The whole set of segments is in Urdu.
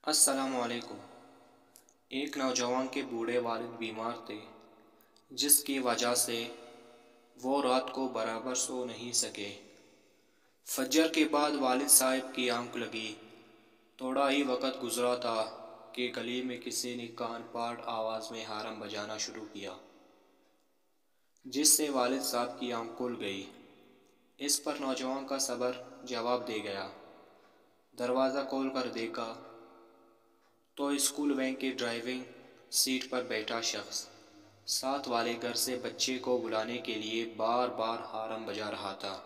السلام علیکم۔ ایک نوجوان کے بوڑھے والد بیمار تھے، جس کی وجہ سے وہ رات کو برابر سو نہیں سکے۔ فجر کے بعد والد صاحب کی آنکھ لگی۔ تھوڑا ہی وقت گزرا تھا کہ گلی میں کسی نے کان پھاڑ آواز میں ہارن بجانا شروع کیا، جس سے والد صاحب کی آنکھ کھل گئی۔ اس پر نوجوان کا صبر جواب دے گیا۔ دروازہ کھول کر دیکھا تو اسکول وین کی ڈرائیونگ سیٹ پر بیٹھا شخص ساتھ والے گھر سے بچے کو بلانے کے لیے بار بار ہارن بجا رہا تھا۔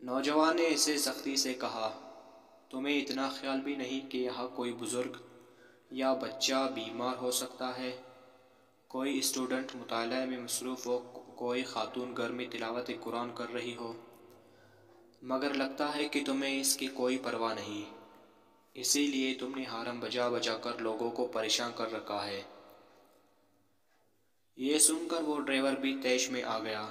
نوجوان نے اسے سختی سے کہا، تمہیں اتنا خیال بھی نہیں کہ یہاں کوئی بزرگ یا بچہ بیمار ہو سکتا ہے؟ کوئی اسٹوڈنٹ مطالعہ میں مصروف ہو، کوئی خاتون گھر میں تلاوت قرآن کر رہی ہو، مگر لگتا ہے کہ تمہیں اس کی کوئی پرواہ نہیں۔ اسی لیے تم نے ہارن بجا بجا کر لوگوں کو پریشان کر رکھا ہے۔ یہ سن کر وہ ڈرائیور بھی طیش میں آ گیا۔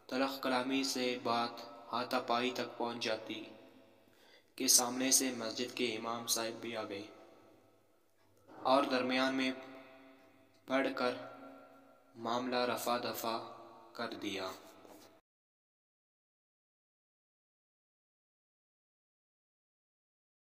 تلخ کلامی سے بات ہاتھا پائی تک پہنچ جاتی کہ سامنے سے مسجد کے امام صاحب بھی آ گئے اور درمیان میں پڑھ کر معاملہ رفع دفع کر دیا۔